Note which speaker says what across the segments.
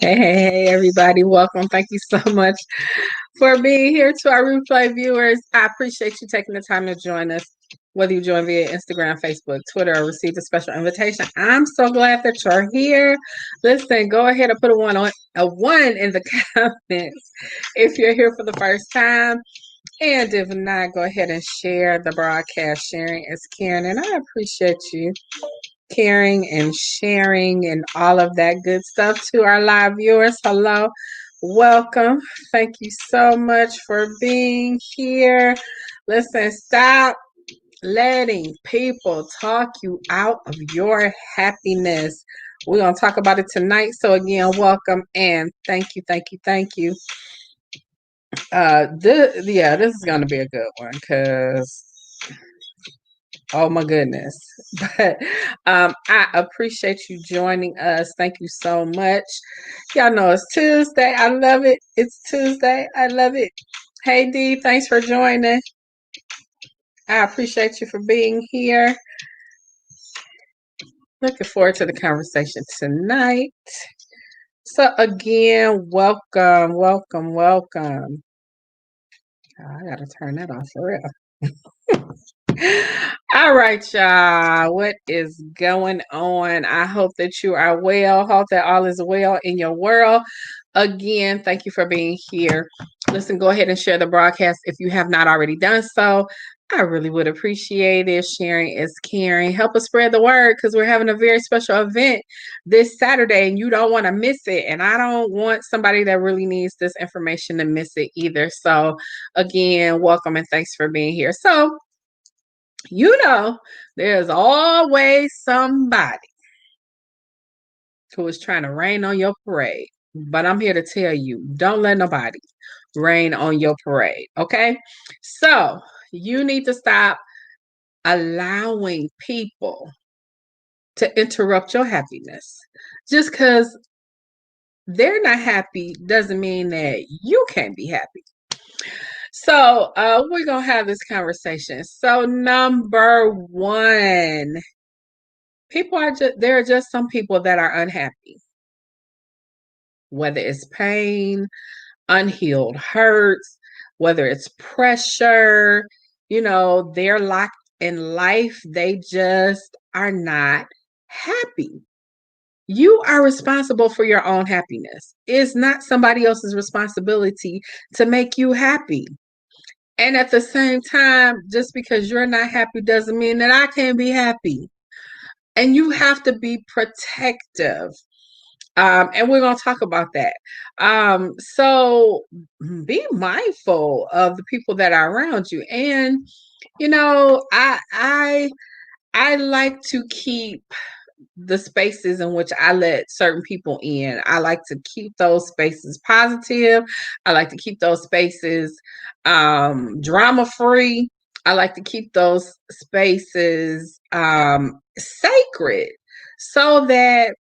Speaker 1: Hey, everybody. Welcome. Thank you so much for being here to our replay viewers. I appreciate you taking the time to join us, whether you join via Instagram, Facebook, Twitter, or received a special invitation. I'm so glad that you're here. Listen, go ahead and put a one in the comments if you're here for the first time. And if not, go ahead and share the broadcast. Sharing is caring, and I appreciate you caring and sharing and all of that good stuff to our live viewers. Hello, welcome. Thank you so much for being here. Listen, stop letting people talk you out of your happiness. We're going to talk about it tonight. So again, welcome and thank you, thank you, thank you. This is going to be a good one because oh my goodness. But I appreciate you joining us. Thank you so much. Y'all know it's Tuesday. I love it. It's Tuesday. I love it. Hey Dee, thanks for joining. I appreciate you for being here. Looking forward to the conversation tonight. So again, welcome, welcome, welcome. Oh, I gotta turn that off for real. All right, y'all. What is going on? I hope that you are well. Hope that all is well in your world. Again, thank you for being here. Listen, go ahead and share the broadcast if you have not already done so. I really would appreciate it. Sharing is caring. Help us spread the word because we're having a very special event this Saturday and you don't want to miss it. And I don't want somebody that really needs this information to miss it either. So, again, welcome and thanks for being here. So, there's always somebody who is trying to rain on your parade. But I'm here to tell you, don't let nobody rain on your parade, okay? So you need to stop allowing people to interrupt your happiness. Just because they're not happy doesn't mean that you can't be happy. So we're going to have this conversation. So number one, there are just some people that are unhappy, whether it's pain, unhealed hurts, whether it's pressure, they're locked in life. They just are not happy. You are responsible for your own happiness. It's not somebody else's responsibility to make you happy. And at the same time, just because you're not happy doesn't mean that I can't be happy. And you have to be protective. And we're going to talk about that. So be mindful of the people that are around you. And, I like to keep the spaces in which I let certain people in. I like to keep those spaces positive. I like to keep those spaces drama free. I like to keep those spaces sacred so that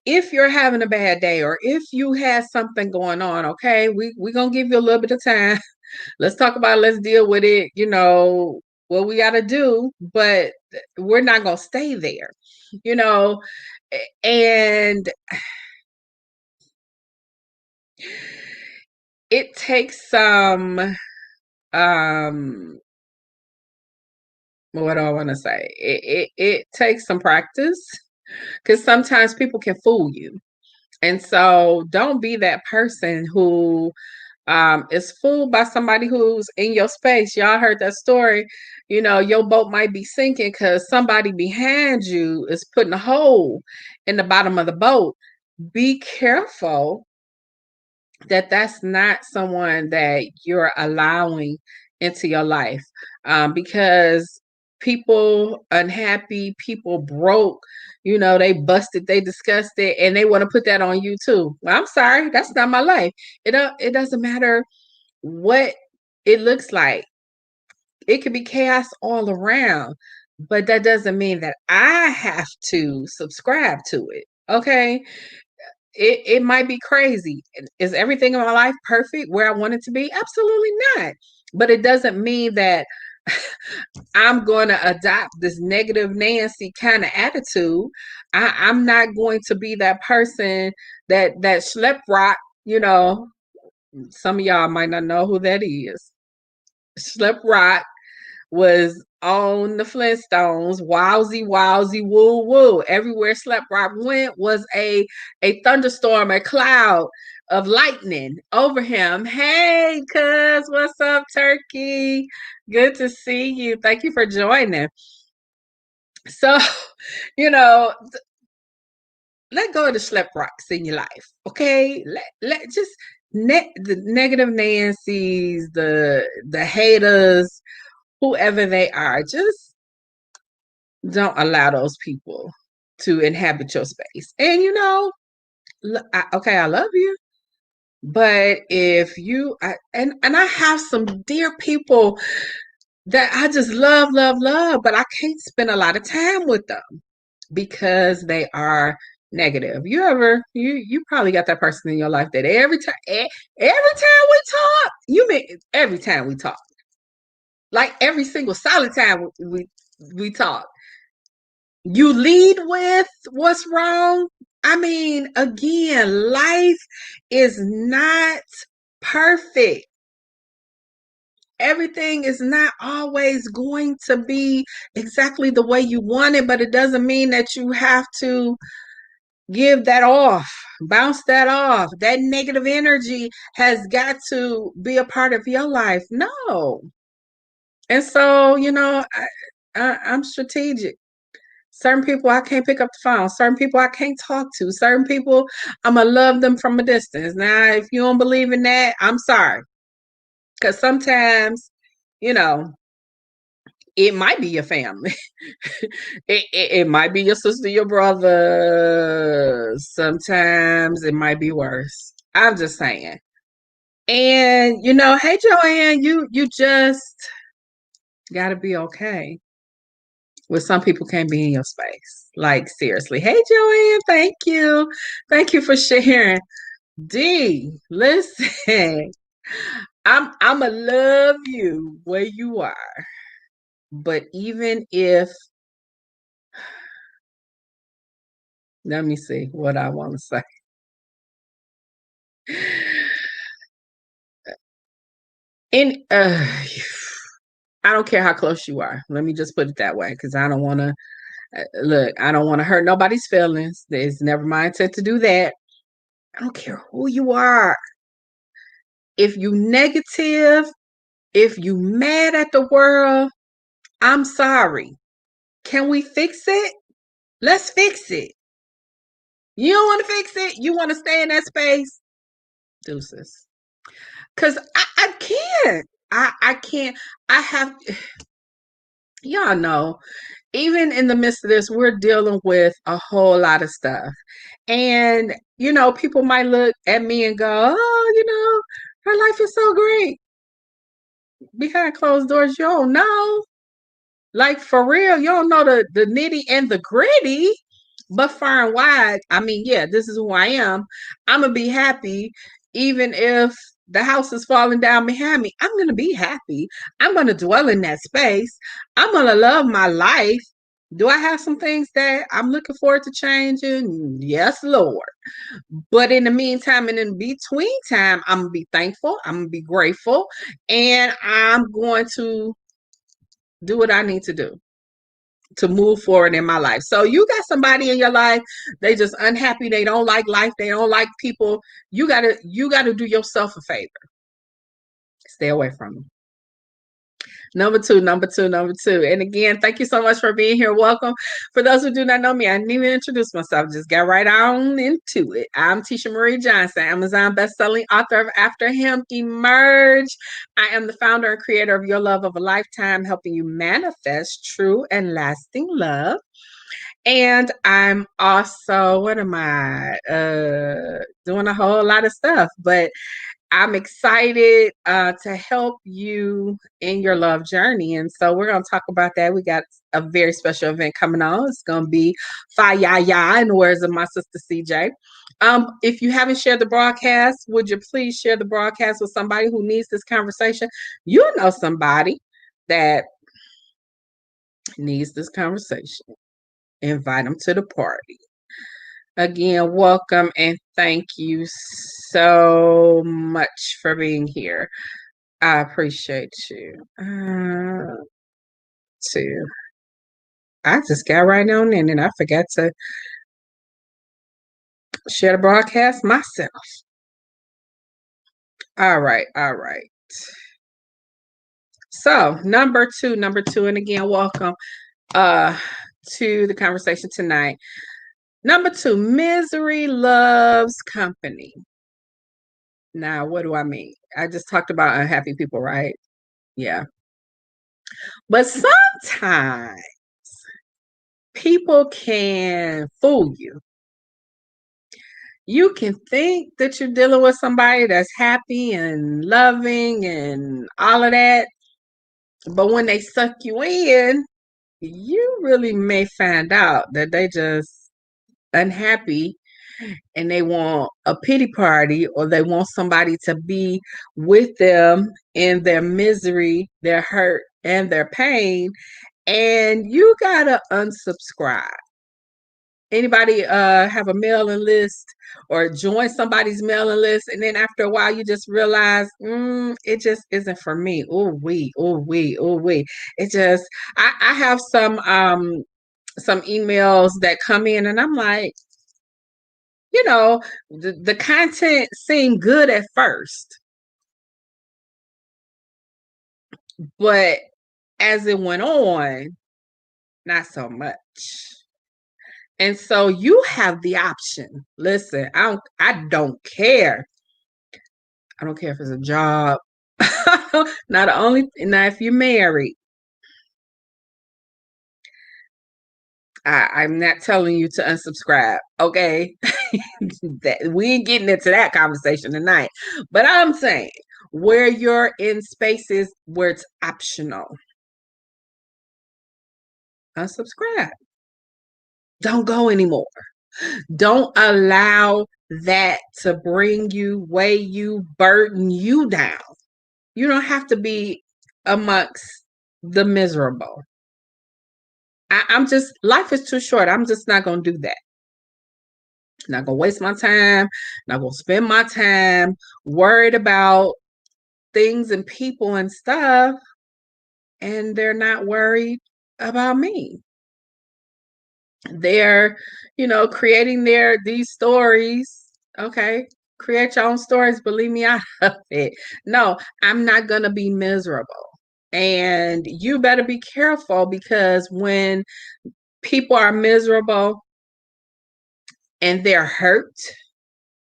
Speaker 1: if you're having a bad day or if you had something going on, okay, we're going to give you a little bit of time. Let's talk about it. Let's deal with it. What we got to do, but we're not going to stay there, and it takes some, what do I want to say? It takes some practice because sometimes people can fool you. And so don't be that person who is fooled by somebody who's in your space. Y'all heard that story. Your boat might be sinking because somebody behind you is putting a hole in the bottom of the boat. Be careful that that's not someone that you're allowing into your life, because people unhappy, people broke, they busted, they disgusted, and they want to put that on you too. Well, I'm sorry, that's not my life. It doesn't matter what it looks like. It could be chaos all around, but that doesn't mean that I have to subscribe to it. Okay, it might be crazy. Is everything in my life perfect where I want it to be? Absolutely not. But it doesn't mean that I'm going to adopt this negative Nancy kind of attitude. I'm not going to be that person that schlep rock, you know. Some of y'all might not know who that is. Schlep rock was on the Flintstones, wowsy, wowsy, woo, woo. Everywhere Slap Rock went was a thunderstorm, a cloud of lightning over him. Hey, cuz, what's up, Turkey? Good to see you. Thank you for joining. So, you know, let go of the Slap Rocks in your life, okay? Let just the negative Nancy's, the haters, whoever they are, just don't allow those people to inhabit your space. And okay, I love you, but if and I have some dear people that I just love, love, love, but I can't spend a lot of time with them because they are negative. You probably got that person in your life that every time we talk, you mean every time we talk, like every single solid time we talk, you lead with what's wrong. I mean, again, life is not perfect. Everything is not always going to be exactly the way you want it, but it doesn't mean that you have to give that off, bounce that off. That negative energy has got to be a part of your life. No. And so, I'm strategic. Certain people I can't pick up the phone. Certain people I can't talk to. Certain people I'm gonna love them from a distance. Now, if you don't believe in that, I'm sorry. Because sometimes, you know, it might be your family. It might be your sister, your brother. Sometimes it might be worse. I'm just saying. And hey Joanne, you just gotta be okay. Well, some people can't be in your space. Like seriously. Hey Joanne, thank you. Thank you for sharing. D, listen. I'ma love you where you are. But even if let me see what I want to say. In I don't care how close you are. Let me just put it that way because I don't want to look, I don't want to hurt nobody's feelings. It's never my intent to do that. I don't care who you are. If you negative, if you mad at the world, I'm sorry. Can we fix it? Let's fix it. You don't want to fix it? You want to stay in that space? Deuces. Because I can't. I can't. I have, y'all know, even in the midst of this, we're dealing with a whole lot of stuff. And, people might look at me and go, oh, her life is so great. Behind closed doors, you don't know. Like for real, you don't know the nitty and the gritty. But far and wide, I mean, yeah, this is who I am. I'm gonna be happy, even if the house is falling down behind me. I'm gonna be happy. I'm gonna dwell in that space. I'm gonna love my life. Do I have some things that I'm looking forward to changing? Yes, Lord. But in the meantime and in between time, I'm gonna be thankful. I'm gonna be grateful, and I'm going to do what I need to do to move forward in my life. So you got somebody in your life, they just unhappy, they don't like life, they don't like people. You gotta do yourself a favor. Stay away from them. Number two, number two, number two. And again, thank you so much for being here. Welcome. For those who do not know me, I didn't even introduce myself. Just got right on into it. I'm Tisha Marie Johnson, Amazon bestselling author of After Him Emerge. I am the founder and creator of Your Love of a Lifetime, helping you manifest true and lasting love. And I'm also, what am I? Doing a whole lot of stuff, but I'm excited to help you in your love journey. And so we're going to talk about that. We got a very special event coming on. It's going to be fire, in the words of my sister CJ. If you haven't shared the broadcast, would you please share the broadcast with somebody who needs this conversation? You know somebody that needs this conversation. Invite them to the party. Again, welcome and thank you so much for being here. I appreciate you. Two. I just got right on in and I forgot to share the broadcast myself. All right, all right. So number two, and again, welcome to the conversation tonight. Number two, misery loves company. Now, what do I mean? I just talked about unhappy people, right? Yeah. But sometimes people can fool you. You can think that you're dealing with somebody that's happy and loving and all of that. But when they suck you in, you really may find out that they just unhappy and they want a pity party or they want somebody to be with them in their misery, their hurt, and their pain. And you gotta unsubscribe. Anybody have a mailing list or join somebody's mailing list, and then after a while you just realize it just isn't for me. It just I have some emails that come in and I'm like, the content seemed good at first, but as it went on, not so much. And so you have the option. Listen, I don't care. I don't care if it's a job. Now if you're married, I'm not telling you to unsubscribe, okay? We ain't getting into that conversation tonight. But I'm saying where you're in spaces where it's optional, unsubscribe. Don't go anymore. Don't allow that to bring you, weigh you, burden you down. You don't have to be amongst the miserable. Life is too short. I'm just not going to do that. Not going to waste my time. Not going to spend my time worried about things and people and stuff. And they're not worried about me. They're, creating these stories. Okay. Create your own stories. Believe me, I love it. No, I'm not going to be miserable. And you better be careful because when people are miserable and they're hurt,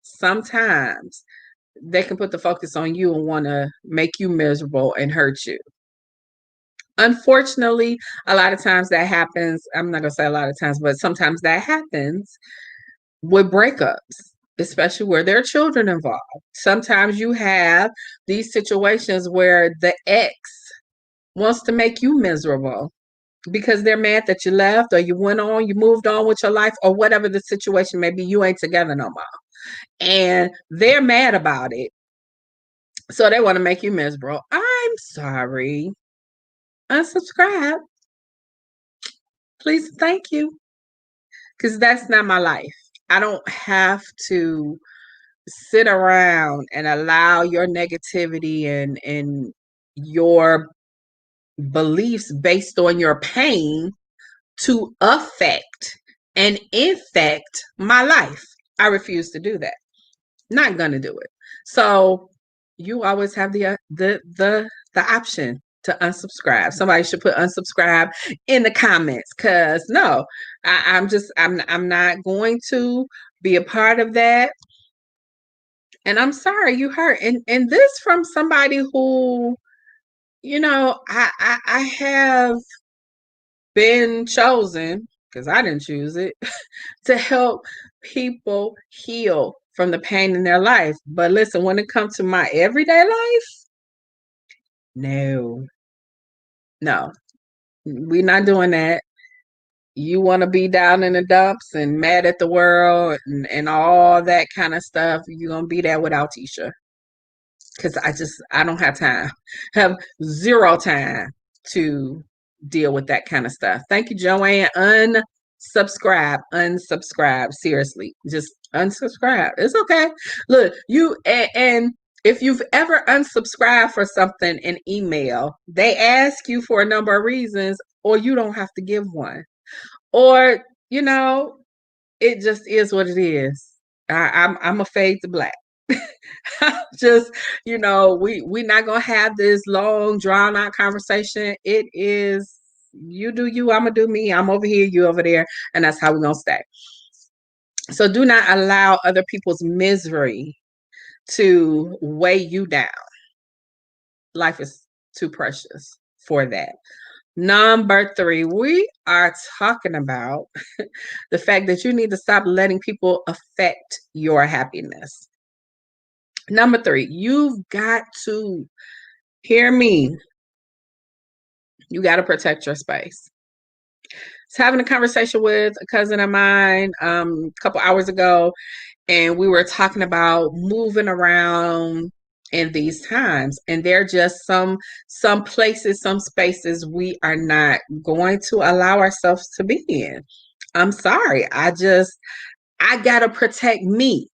Speaker 1: sometimes they can put the focus on you and want to make you miserable and hurt you. Unfortunately, a lot of times that happens. I'm not going to say a lot of times, but sometimes that happens with breakups, especially where there are children involved. Sometimes you have these situations where the ex wants to make you miserable because they're mad that you left or you went on, you moved on with your life or whatever the situation may be. You ain't together no more. And they're mad about it. So they want to make you miserable. I'm sorry. Unsubscribe. Please, thank you. Because that's not my life. I don't have to sit around and allow your negativity and your beliefs based on your pain to affect and infect my life. I refuse to do that. Not gonna do it. So you always have the option to unsubscribe. Somebody should put unsubscribe in the comments because no, I'm not going to be a part of that. And I'm sorry you hurt. And this from somebody who, I have been chosen, because I didn't choose it, to help people heal from the pain in their life. But listen, when it comes to my everyday life, no, we're not doing that. You want to be down in the dumps and mad at the world and all that kind of stuff, you're going to be there without Tisha. Because I don't have time. Have zero time to deal with that kind of stuff. Thank you, Joanne. Unsubscribe. Seriously, just unsubscribe. It's okay. Look, and if you've ever unsubscribed for something in email, they ask you for a number of reasons, or you don't have to give one. Or, it just is what it is. I'm a fade to black. Just, we're not gonna have this long, drawn out conversation. It is you do you, I'm gonna do me. I'm over here, you over there, and that's how we're gonna stay. So do not allow other people's misery to weigh you down. Life is too precious for that. Number 3, we are talking about the fact that you need to stop letting people affect your happiness. Number 3, you've got to hear me. You got to protect your space. I was having a conversation with a cousin of mine a couple hours ago, and we were talking about moving around in these times, and there are just some places, some spaces we are not going to allow ourselves to be in. I'm sorry. I gotta protect me.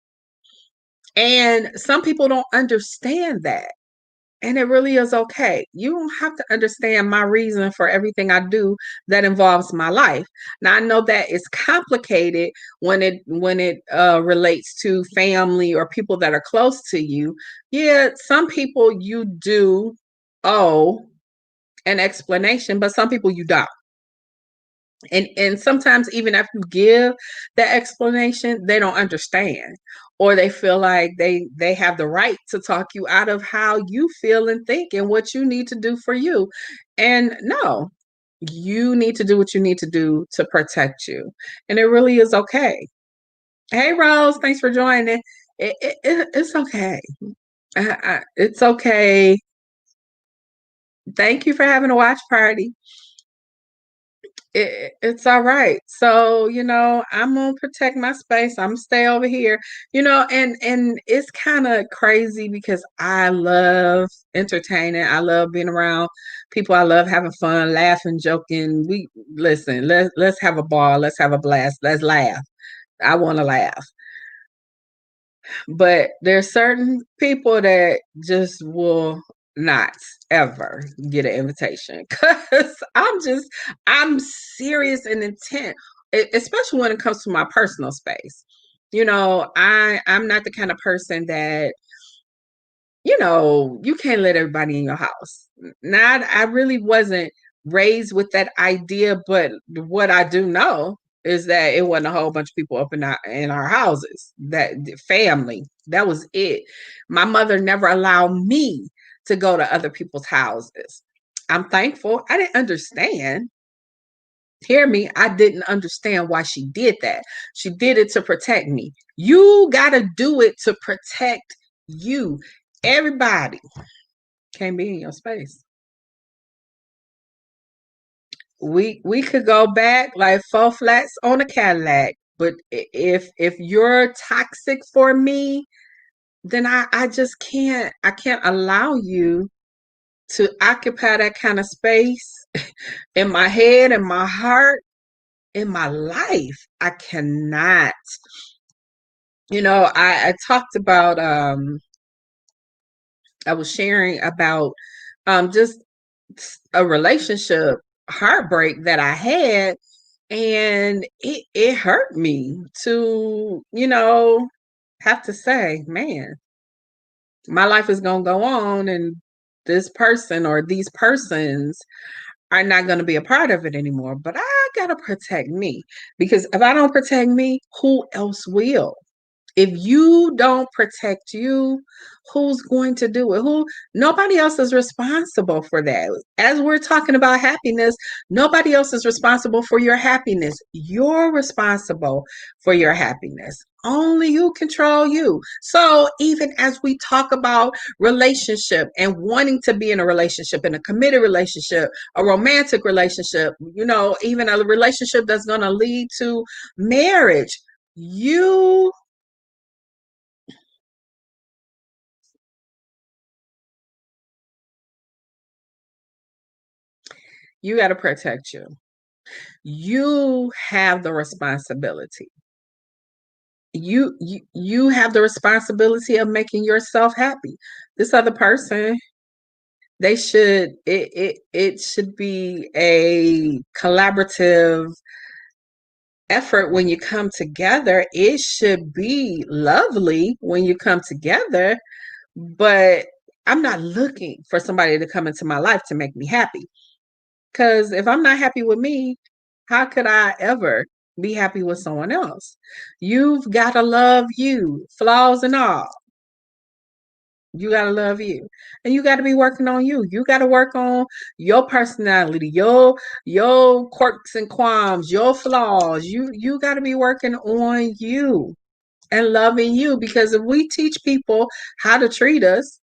Speaker 1: And some people don't understand that. And it really is okay. You don't have to understand my reason for everything I do that involves my life. Now I know that it's complicated when it relates to family or people that are close to you. Yeah, some people you do owe an explanation, but some people you don't. And sometimes even after you give that explanation, they don't understand, or they feel like they have the right to talk you out of how you feel and think and what you need to do for you. And no, you need to do what you need to do to protect you, and it really is okay. Hey Rose, thanks for joining. It's okay. It's okay. Thank you for having a watch party. It's all right. So, I'm gonna protect my space. I'm gonna stay over here. And it's kind of crazy because I love entertaining. I love being around people. I love having fun, laughing, joking. We listen, let's have a ball, let's have a blast, let's laugh. I want to laugh. But there's certain people that just will not ever get an invitation because I'm serious and intent, especially when it comes to my personal space. I'm not the kind of person that, you can't let everybody in your house. Now, I really wasn't raised with that idea, but what I do know is that it wasn't a whole bunch of people up in our houses. That family, that was it. My mother never allowed me to go to other people's houses. I'm thankful. I didn't understand. Hear me, I didn't understand why she did that. She did it to protect me. You got to do it to protect you. Everybody can't be in your space. We could go back like 4 flats on a Cadillac, but if you're toxic for me, then I just can't allow you to occupy that kind of space in my head, in my heart, in my life. I cannot. I talked about I was sharing about just a relationship heartbreak that I had, and it hurt me to, have to say, man, my life is going to go on, and this person or these persons are not going to be a part of it anymore. But I got to protect me, because if I don't protect me, who else will? If you don't protect you, who's going to do it? Nobody else is responsible for that. As we're talking about happiness, nobody else is responsible for your happiness. You're responsible for your happiness. Only you control you. So even as we talk about relationship and wanting to be in a relationship, in a committed relationship, a romantic relationship, even a relationship that's going to lead to marriage, you You got to protect you. You have the responsibility. You have the responsibility of making yourself happy. This other person, they should it should be a collaborative effort when you come together. It should be lovely when you come together, but I'm not looking for somebody to come into my life to make me happy. Because if I'm not happy with me, how could I ever be happy with someone else? You've got to love you, flaws and all. You got to love you. And you got to be working on you. You got to work on your personality, your quirks and qualms, your flaws. You got to be working on you and loving you, because if we teach people how to treat us,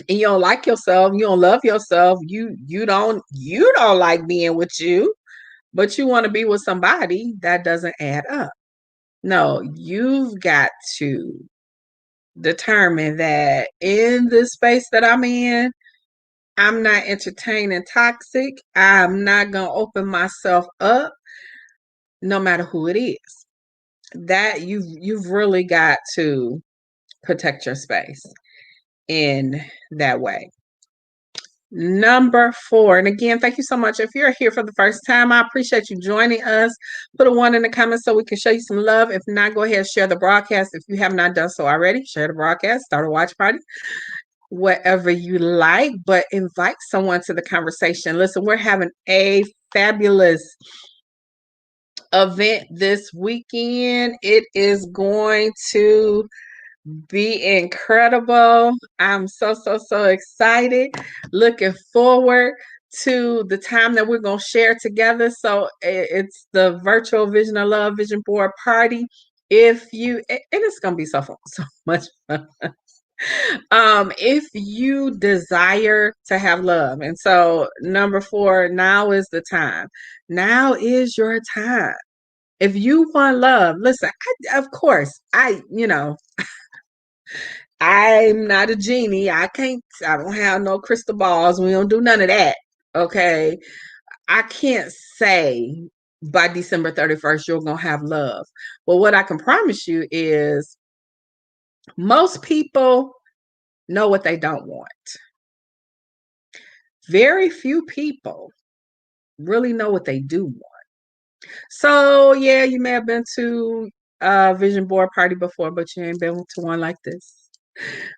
Speaker 1: and you don't like yourself, you don't love yourself, you don't like being with you, but you want to be with somebody, that doesn't add up. No, you've got to determine that in this space that I'm in, I'm not entertaining toxic. I'm not going to open myself up no matter who it is. That you've really got to protect your space in that way. Number 4, and again, thank you so much. If you're here for the first time, I appreciate you joining us. Put a 1 in the comments so we can show you some love. If not, go ahead and share the broadcast. If you have not done so already, share the broadcast, start a watch party, whatever you like, but invite someone to the conversation. Listen, we're having a fabulous event this weekend. It is going to be incredible. I'm so excited. Looking forward to the time that we're going to share together. So it's the virtual Vision of Love Vision Board Party. If you, and it's going to be so fun, so much fun. If you desire to have love, and so number 4, now is the time. Now is your time. If you want love, listen, of course, I'm not a genie. I don't have no crystal balls. We don't do none of that. Okay. I can't say by December 31st you're going to have love. But what I can promise you is most people know what they don't want. Very few people really know what they do want. So, yeah, you may have been to a vision board party before, but you ain't been to one like this.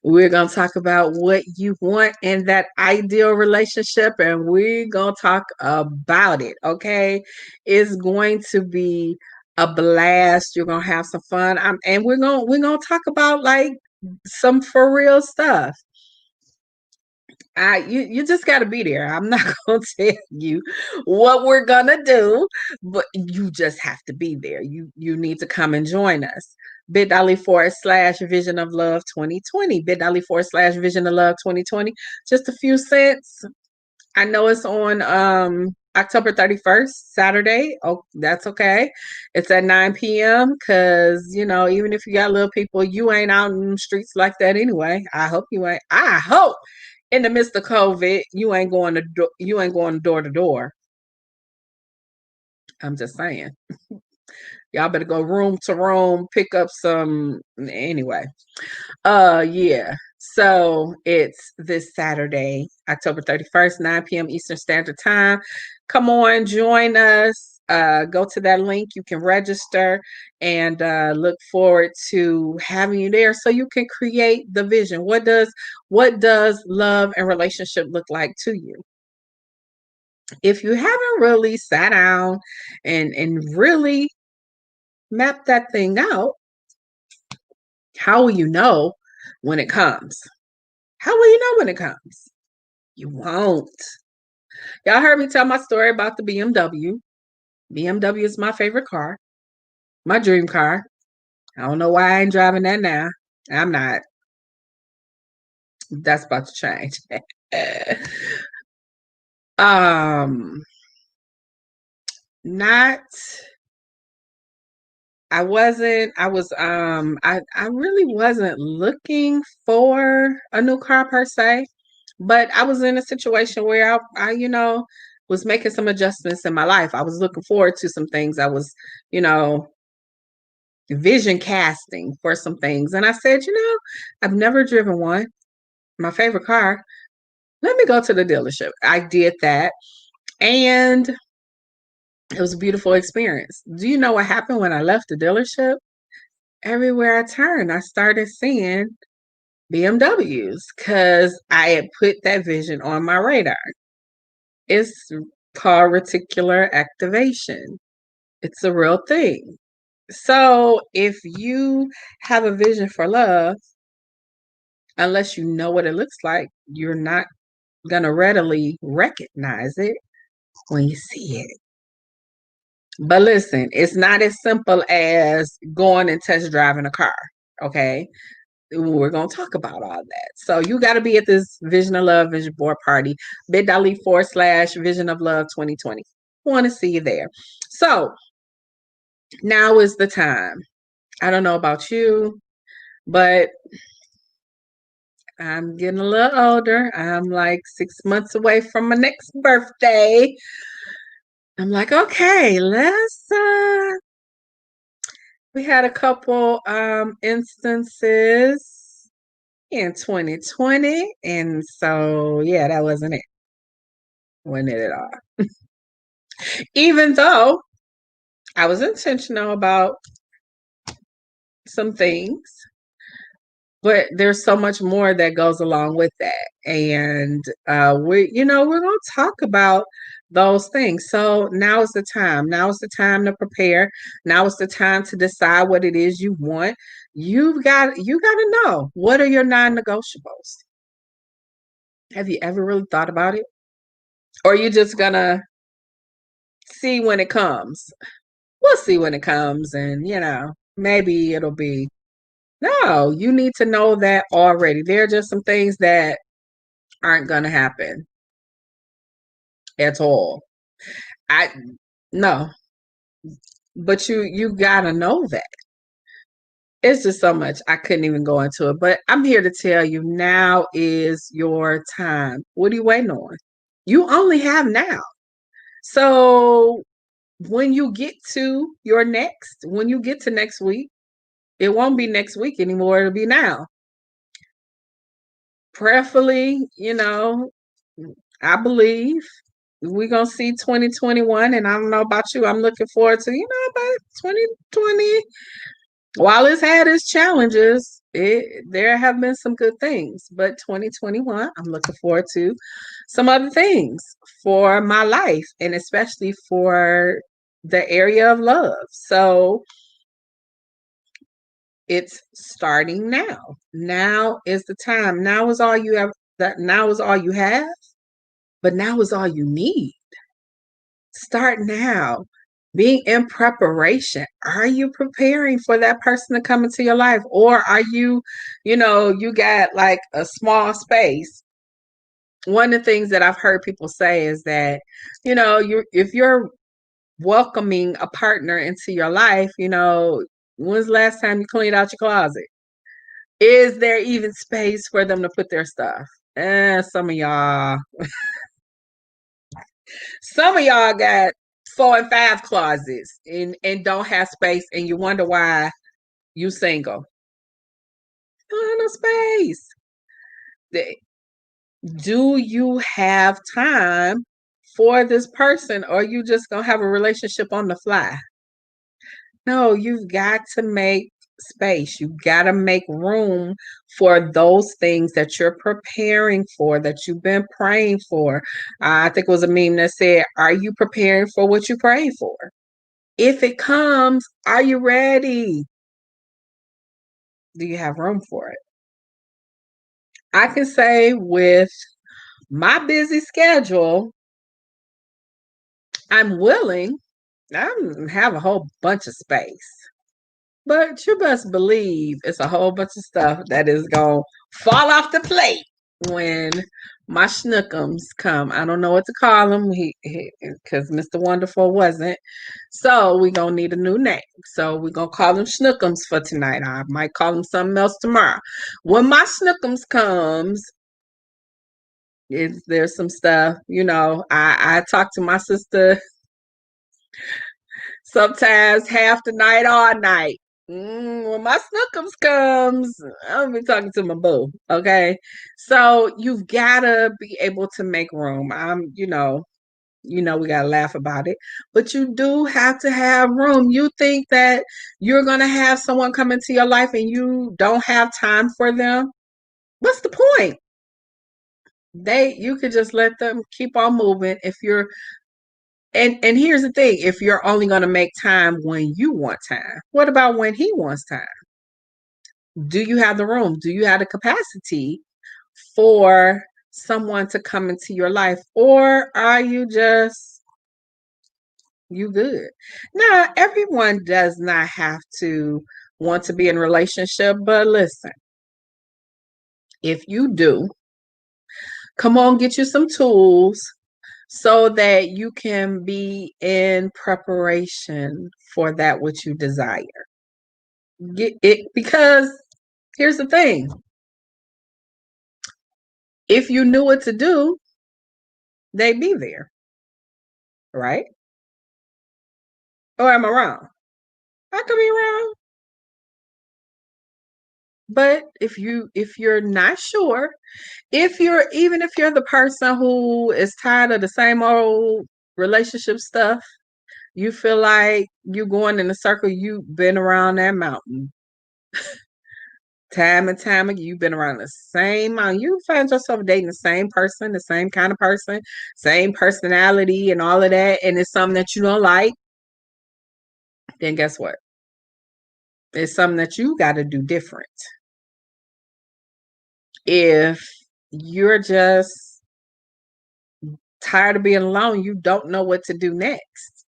Speaker 1: We're going to talk about what you want in that ideal relationship, and we're going to talk about it, okay? It's going to be a blast. You're going to have some fun. And we're going to talk about like some for real stuff. You just got to be there. I'm not going to tell you what we're going to do, but you just have to be there. You need to come and join us. bit.ly/Vision of Love 2020. bit.ly/Vision of Love 2020. Just a few cents. I know it's on October 31st, Saturday. Oh, that's okay. It's at 9 p.m. because, even if you got little people, you ain't out in the streets like that anyway. I hope you ain't. I hope in the midst of COVID, you ain't going door to door. I'm just saying. Y'all better go room to room, pick up some anyway. Yeah. So it's this Saturday, October 31st, 9 p.m. Eastern Standard Time. Come on, join us. Go to that link. You can register and look forward to having you there so you can create the vision. What does love and relationship look like to you? If you haven't really sat down and really mapped that thing out, how will you know when it comes? How will you know when it comes? You won't. Y'all heard me tell my story about the BMW. BMW is my favorite car, my dream car. I don't know why I ain't driving that now. I'm not. That's about to change. um, not. I really wasn't looking for a new car per se, but I was in a situation where I was making some adjustments in my life. I was looking forward to some things. I was, you know, vision casting for some things. And I said, I've never driven one, my favorite car. Let me go to the dealership. I did that. And it was a beautiful experience. Do you know what happened when I left the dealership? Everywhere I turned, I started seeing BMWs because I had put that vision on my radar. It's called reticular activation. It's a real thing. So if you have a vision for love, unless you know what it looks like, you're not going to readily recognize it when you see it. But listen, it's not as simple as going and test driving a car. Okay. We're going to talk about all that. So you got to be at this Vision of Love Vision Board party, bit.ly/Vision of Love 2020. Want to see you there. So now is the time. I don't know about you, but I'm getting a little older. I'm like 6 months away from my next birthday. I'm like, okay, we had a couple instances in 2020, and so yeah, that wasn't it. Wasn't it at all. Even though I was intentional about some things, but there's so much more that goes along with that. And we're going to talk about those things. So now is the time. Now is the time to prepare. Now is the time to decide what it is you want. You got to know, what are your non-negotiables? Have you ever really thought about it? Or are you just gonna see when it comes? We'll see when it comes, and maybe it'll be. No, you need to know that already. There are just some things that aren't going to happen at all. I no, but you got to know that. It's just so much. I couldn't even go into it, but I'm here to tell you, now is your time. What are you waiting on? You only have now. So when you get to when you get to next week, it won't be next week anymore. It'll be now. Prayerfully, I believe we're gonna see 2021, and I don't know about you. I'm looking forward to, by 2020. While it's had its challenges, there have been some good things. But 2021, I'm looking forward to some other things for my life, and especially for the area of love. So it's starting now. Now is the time. Now is all you have. That now is all you have, but now is all you need. Start now. Being in preparation. Are you preparing for that person to come into your life? Or are you got like a small space? One of the things that I've heard people say is that, if you're welcoming a partner into your life, when's the last time you cleaned out your closet? Is there even space for them to put their stuff? Some of y'all got 4 and 5 closets and don't have space, and you wonder why you single. Don't have no space. Do you have time for this person, or you just gonna have a relationship on the fly? No, you've got to make space. You got to make room for those things that you're preparing for, that you've been praying for. I think it was a meme that said, are you preparing for what you prayed for? If it comes, are you ready? Do you have room for it? I can say with my busy schedule, I'm willing. I have a whole bunch of space. But you best believe it's a whole bunch of stuff that is going to fall off the plate when my schnookums come. I don't know what to call him because Mr. Wonderful wasn't. So we're going to need a new name. So we're going to call them schnookums for tonight. I might call them something else tomorrow. When my schnookums comes, There's some stuff, I talk to my sister sometimes half the night, all night. When my snookums comes, I'll be talking to my boo. Okay, so you've gotta be able to make room. We gotta laugh about it, but you do have to have room. You think that you're gonna have someone come into your life and you don't have time for them? What's the point? You could just let them keep on moving if you're and here's the thing, if you're only going to make time when you want time, what about when he wants time? Do you have the room? Do you have the capacity for someone to come into your life, or are you good? Now, everyone does not have to want to be in a relationship, but listen, if you do, come on, get you some tools so that you can be in preparation for that which you desire. Get it, because here's the thing. If you knew what to do, they'd be there, right? Or am I wrong? I could be wrong. But if you're not sure, even if you're the person who is tired of the same old relationship stuff, you feel like you're going in a circle, you've been around that mountain time and time again. You've been around the same mountain. You find yourself dating the same person, the same kind of person, same personality and all of that, and it's something that you don't like, then guess what? It's something that you got to do different. If you're just tired of being alone, you don't know what to do next.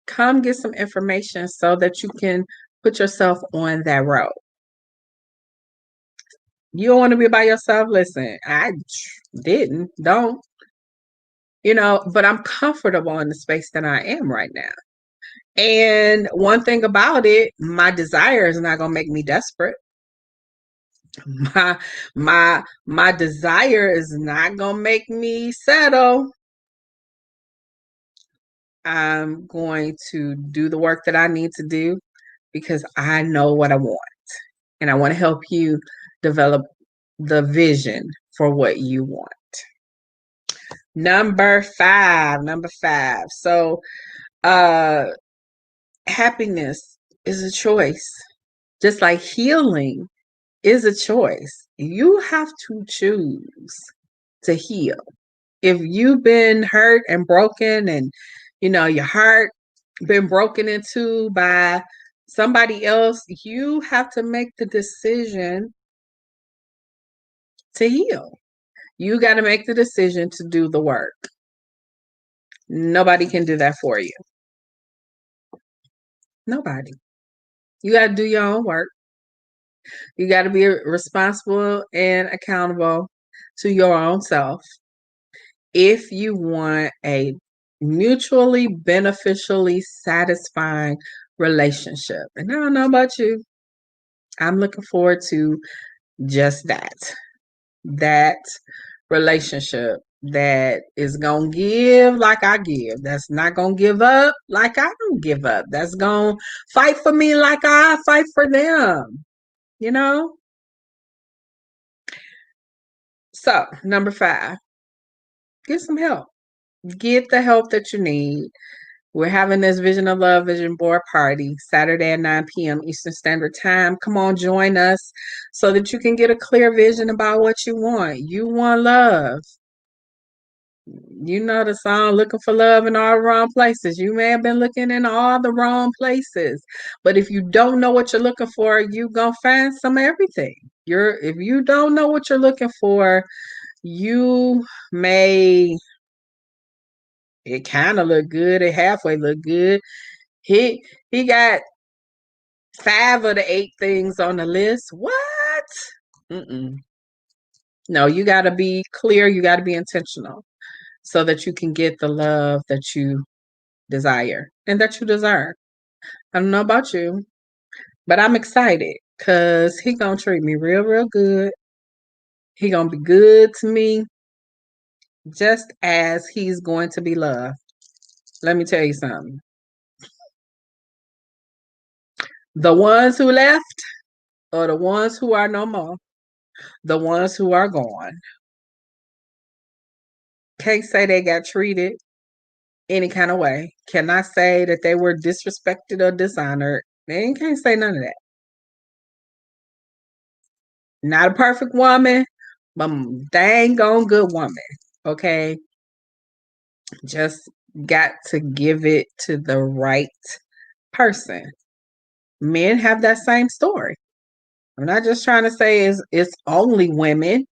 Speaker 1: Come get some information so that you can put yourself on that road. You don't want to be by yourself? Listen, I don't, but I'm comfortable in the space that I am right now. And one thing about it, my desire is not going to make me desperate. My desire is not going to make me settle. I'm going to do the work that I need to do because I know what I want. And I want to help you develop the vision for what you want. Number five. So, happiness is a choice, just like healing is a choice. You have to choose to heal. If you've been hurt and broken and your heart been broken into by somebody else, you have to make the decision to heal. You got to make the decision to do the work. Nobody can do that for you. Nobody. You got to do your own work. You got to be responsible and accountable to your own self if you want a mutually beneficially satisfying relationship. And I don't know about you, I'm looking forward to just that relationship that is going to give like I give. That's not going to give up like I don't give up. That's going to fight for me like I fight for them, you know? So, number 5, get some help. Get the help that you need. We're having this Vision of Love Vision Board Party Saturday at 9 p.m. Eastern Standard Time. Come on, join us so that you can get a clear vision about what you want. You want love. You know the song, Looking for Love in All the Wrong Places. You may have been looking in all the wrong places. But if you don't know what you're looking for, you're going to find some of everything. If you don't know what you're looking for, you may, it kind of look good, it halfway look good. He got 5 of the 8 things on the list. What? Mm-mm. No, you got to be clear. You got to be intentional so that you can get the love that you desire and that you deserve. I don't know about you, but I'm excited because he gonna treat me real, real good. He gonna be good to me. just as he's going to be loved. Let me tell you something. The ones who left or the ones who are no more, the ones who are gone, can't say they got treated any kind of way. Cannot say that they were disrespected or dishonored. They can't say none of that. Not a perfect woman, but dang on good woman. Okay. Just got to give it to the right person. Men have that same story. I'm not just trying to say it's only women.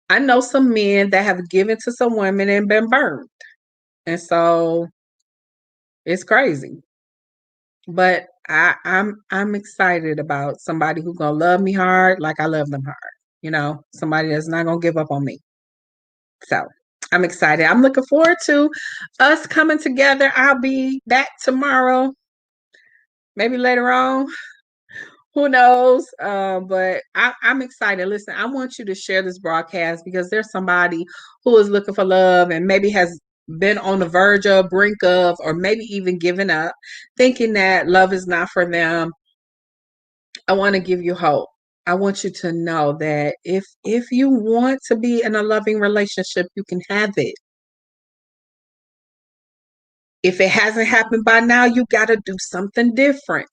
Speaker 1: I know some men that have given to some women and been burned. And so it's crazy. But I'm excited about somebody who's gonna love me hard like I love them hard. Somebody that's not gonna give up on me. So I'm excited. I'm looking forward to us coming together. I'll be back tomorrow, maybe later on. Who knows? But I'm excited. Listen, I want you to share this broadcast because there's somebody who is looking for love and maybe has been on the verge of, brink of, or maybe even given up, thinking that love is not for them. I want to give you hope. I want you to know that if you want to be in a loving relationship, you can have it. If it hasn't happened by now, you got to do something different.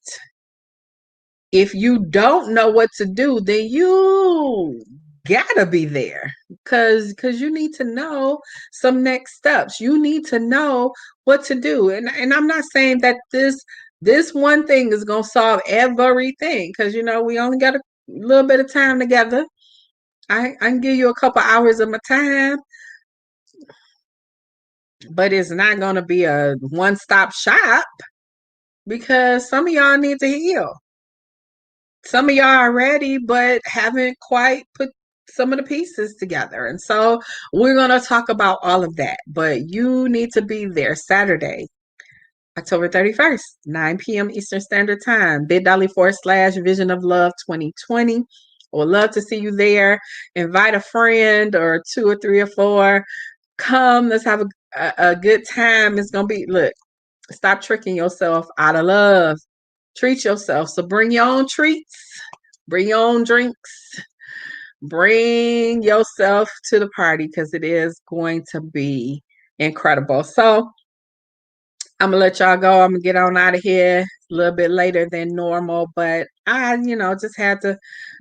Speaker 1: If you don't know what to do, then you gotta be there because you need to know some next steps. You need to know what to do. And I'm not saying that this one thing is gonna solve everything because we only got a little bit of time together. I can give you a couple hours of my time, but it's not gonna be a one-stop shop because some of y'all need to heal. Some of y'all are ready, but haven't quite put some of the pieces together. And so we're going to talk about all of that. But you need to be there Saturday, October 31st, 9 p.m. Eastern Standard Time, bit.ly/Vision of Love 2020. Would love to see you there. Invite a friend or two or three or four. Come, let's have a good time. It's going to be, look, stop tricking yourself out of love. Treat yourself. So bring your own treats, bring your own drinks, bring yourself to the party because it is going to be incredible. So I'm gonna let y'all go. I'm gonna get on out of here a little bit later than normal, but I, just had to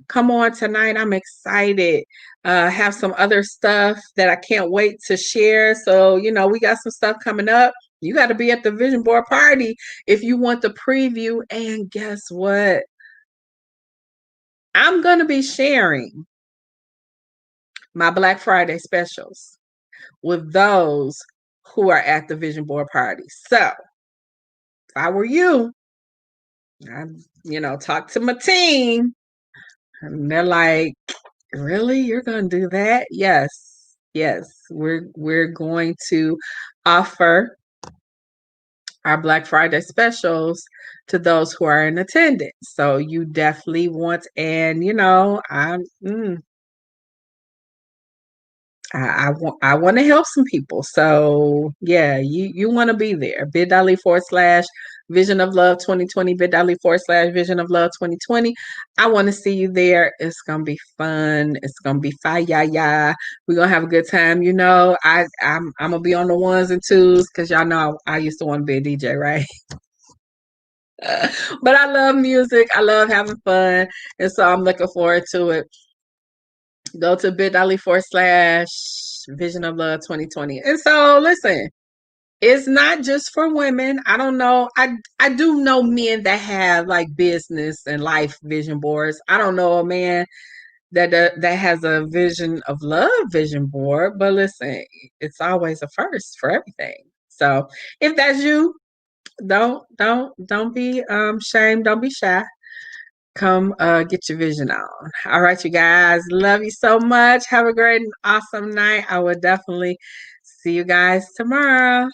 Speaker 1: come on tonight. I'm excited. Have some other stuff that I can't wait to share. So, we got some stuff coming up. You got to be at the Vision Board party if you want the preview. And guess what? I'm going to be sharing my Black Friday specials with those who are at the Vision Board party. So, if I were you, I'd, talk to my team. And they're like, really? You're going to do that? Yes. Yes. We're going to offer our Black Friday specials to those who are in attendance. So you definitely want, and I want to help some people. So yeah, you want to be there. bit.ly/Vision of Love 2020, bit.ly/Vision of Love 2020. I want to see you there. It's gonna be fun. It's gonna be fire. Yeah. We're gonna have a good time. I'm gonna be on the ones and twos because y'all know I used to want to be a DJ, right? But I love music. I love having fun. And so I'm looking forward to it. Go to bit.ly/Vision of Love 2020. And so listen, it's not just for women. I don't know. I do know men that have like business and life vision boards. I don't know a man that has a Vision of Love vision board, but listen, it's always a first for everything. So if that's you, don't be shamed, don't be shy. Come get your vision on. All right, you guys. Love you so much. Have a great and awesome night. I will definitely see you guys tomorrow.